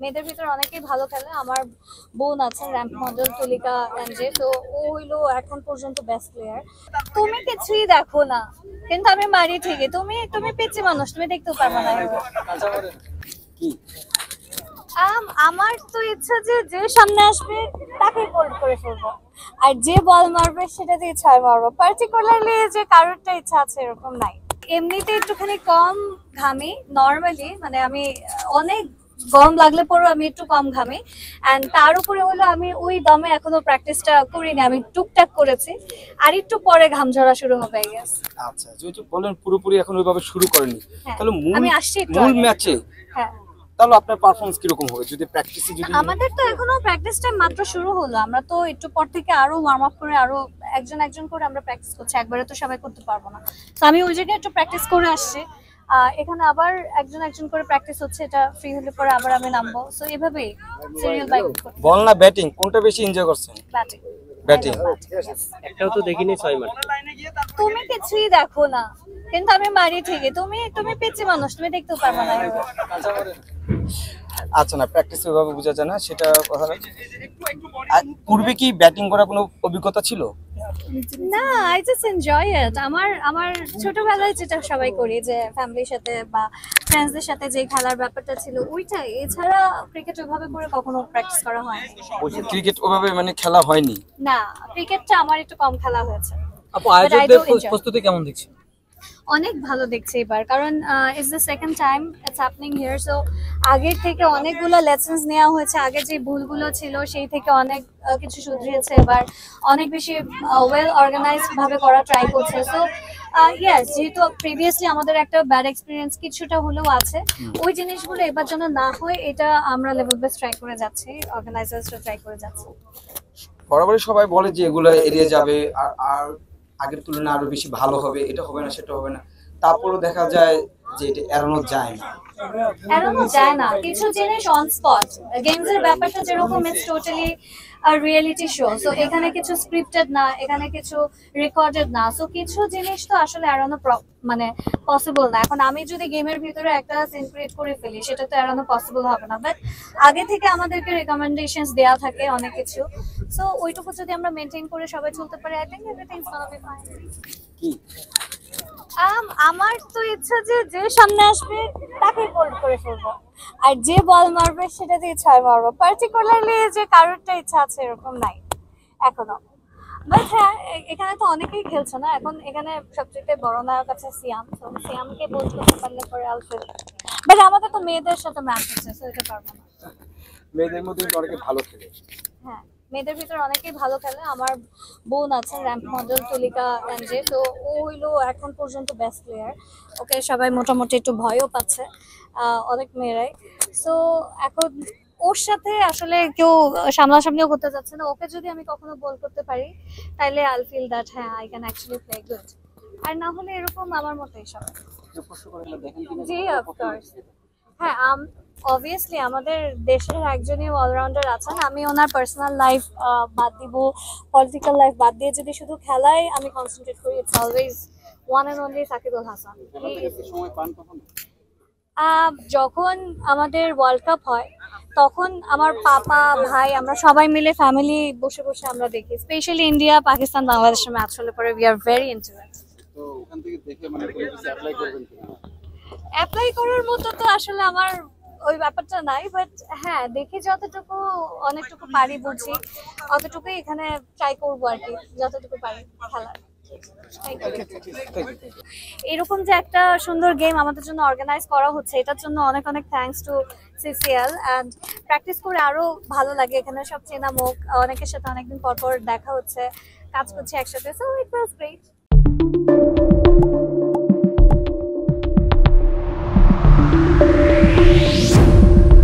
মেয়েদের ভিতরে অনেকেই ভালো খেলে। আমার বোন আছে র্যাম্প মডেল তুলিকা এনজে, তো ও হইলো এখন পর্যন্ত বেস্ট প্লেয়ার। তুমি কিছুই দেখো না, কিন্তু আমি মারি ঠিকই। তুমি তুমি পিচ্ছি মানুষ, তুমি দেখতেও পারবে না। আমার তো ইচ্ছা যে যে সামনে আসবে তাকে গোল করে ফেলবো, আর যে বল মারবে সেটা দিয়ে ছয় মারবো। পার্টিকুলারলি যে কারোরটা ইচ্ছা আছে এরকম নাই। এমনিতে একটুখানি কম ঘামি নর্মালি, মানে আমি অনেক গরম লাগলে পরেও আমি একটু কম ঘামি। এন্ড তার উপরে হলো আমি ওই দমে এখনো প্র্যাকটিসটা করিনি, আমি টুকটাক করেছি। আর একটু পরে ঘাম ঝরা শুরু হবে আই গেস। আচ্ছা, যেহেতু বলেন পুরোপুরি এখন ওইভাবে শুরু করেনি, তাহলে আমি আসছি মূল ম্যাচে হ্যাঁ তাহলে আপনার পারফরম্যান্স কিরকম হবে যদি প্র্যাকটিসে যদি? আমাদের তো এখনো প্র্যাকটিস টাইম মাত্র শুরু হলো, আমরা তো একটু পর থেকে আরো ওয়ার্ম আপ করে আরো একজন একজন করে আমরা প্র্যাকটিস করছি, একবারে তো সবাই করতে পারবো না। তো আমি ওই জায়গায় একটু প্র্যাকটিস করে আসছি, এখানে আবার একজন একজন করে প্র্যাকটিস হচ্ছে, এটা ফ্রি হলে পরে আবার আমি নামবো। সো এভাবেই সিরিয়াল বাইক বল না ব্যাটিং কোনটা বেশি এনজয় করছেন? ব্যাটিং। ব্যাটিং একটাও তো দেখিনি 6 মার। তুমি কিছুই দেখো না, কিন্তু আমি মারি ঠিকই। তুমি তুমি পিচ্ছি মানুষ, তুমি দেখতেও পারবে না। আচ্ছা, না প্র্যাকটিস ওইভাবে বোঝা যায় না, সেটা কথা না। আর পূর্বে কি ব্যাটিং করার কোনো অভিজ্ঞতা ছিল? না, আই জাস্ট এনজয় ইট। আমার আমার ছোটবেলায় যেটা সবাই করি, যে ফ্যামিলির সাথে বা ফ্রেন্ডসদের সাথে যে খেলার ব্যাপারটা ছিল ওইটাই। এছাড়া ক্রিকেট ওইভাবে করে কখনো প্র্যাকটিস করা হয়নি। ক্রিকেট ওইভাবে মানে খেলা হয়নি? না, ক্রিকেটটা আমার একটু কম খেলা হয়েছে। আপু আয়োজকদের প্রস্তুতি কেমন দেখছেন? অনেক ভালো দেখছি এবার, কারণ it's the second time it's happening here. So আগের থেকে অনেকগুলো লেসন্স নেওয়া হয়েছে, আগে যে ভুলগুলো ছিল সেই থেকে অনেক কিছু শুধরিয়েছে। এবার অনেক বেশি ওয়েল অর্গানাইজড ভাবে করা ট্রাই করছে। সো ইয়েস, যেহেতু প্রিভিয়াসলি আমাদের একটা ব্যাড এক্সপিরিয়েন্স কিছুটা হলেও আছে, ওই জিনিসগুলো এবার যেন না হয় এটা আমরা লেভেল বেস্ট ট্রাই করে যাচ্ছি, অর্গানাইজার্সরা ট্রাই করে যাচ্ছে। বরাবরই সবাই বলে যে এগুলো এড়িয়ে যাবে আর আর আগের তুলনায় আরো বেশি ভালো হবে, এটা হবে না সেটা হবে না, তারপরও দেখা যায় যে এটা এড়ানো যায় না। এড়ানো যায় না কিছু জিনিস অন স্পট। গেমস এর ব্যাপারটা যেরকম it's totally reality show, so এখানে কিছু স্ক্রিপ্টেড না, এখানে কিছু রেকর্ডেড না। সো কিছু জিনিস তো আসলে এড়ানো মানে পসিবল না। এখন আমি যদি গেমের ভিতরে একটা সিন ক্রিয়েট করে ফেলি, সেটা তো এড়ানো পসিবল হবে না। বাট আগে থেকে আমাদেরকে রেকমেন্ডেশনস দেয়া থাকে অনেক কিছু, সো ওইটুকু যদি আমরা মেনটেন করে সবাই চলতে পারি, I think everything is gonna be fine. কি আমার তো ইচ্ছা যে যে সামনে আসবে তাকে গোল করে ফেলবো, আর যে বল মারবে সেটা দিয়ে ছয় মারবো। পার্টিকুলারলি যে কারোরটা ইচ্ছা আছে এরকম নাই এখনো। বাট হ্যাঁ, এখানে তো অনেকেই খেলছে না এখন। এখানে সবচেয়ে বড় নায়ক আছে সিয়াম, তো সিয়ামকে বল করতে পারলে পরে আলফিল। বাট আমাদের তো মেয়েদের সাথে ম্যাচ হচ্ছে, সো এটা পারবো না। মেয়েদের মধ্যে অনেকে ভালো খেলে? হ্যাঁ, মেয়েদের ভিতরে অনেকেই ভালো খেলে। আমার বোন আছে র্যাম্প মডেল তুলিকা এনজে, তো ও হইলো এখন পর্যন্ত বেস্ট প্লেয়ার। ওকে সবাই মোটামুটি একটু ভয়ও পাচ্ছে অনেক মেয়েরাই। সো এখন ওর সাথে আসলে কেউ সামনাসামনিও করতে যাচ্ছে না। ওকে যদি আমি কখনো বল করতে পারি তাইলে আই ফিল দ্যাট হ্যাঁ I can actually play good. আর না হলে এরকম আমার মতোই সবাই। জি অফকোর্স, হ্যাঁ অবভিয়াসলি আমাদের দেশের একজনই অলরাউন্ডার আছেন। আমি ওনার পার্সোনাল লাইফ বাদ দিব, পলিটিক্যাল লাইফ বাদ দিয়ে যদি শুধু খেলায় আমি কনসেন্ট্রেট করি, it's always one and only Shakib Al Hasan. যখন আমাদের ওয়ার্ল্ড কাপ হয় তখন আমার পাপা ভাই আমরা সবাই মিলে ফ্যামিলি বসে বসে আমরা দেখি, স্পেশালি ইন্ডিয়া পাকিস্তান বাংলাদেশের ম্যাচ হলে পরে উই আর ভেরি ইন্টু ইট। তো ওখান থেকে দেখে মানে কিছু অ্যাপ্লাই করবেন কিনা? অ্যাপ্লাই করার মতো তো আসলে আমার ওই ব্যাপারটা নাই, বাট হ্যাঁ দেখি যতটুকু অনেকটুকু পারি বুঝি অতটুকুই এখানে ট্রাই করবো আর কি, যতটুকু পারি খেলার। এরকম যে একটা সুন্দর গেম আমাদের জন্য অর্গানাইজ করা হচ্ছে, এটার জন্য অনেক অনেক thanks to CCl. And practice করে আরো ভালো লাগে, এখানে সব চেনা মুখ, অনেকের সাথে অনেকদিন পর পর দেখা হচ্ছে, কাজ করছি একসাথে, সো ইট ওয়াজ গ্রেট।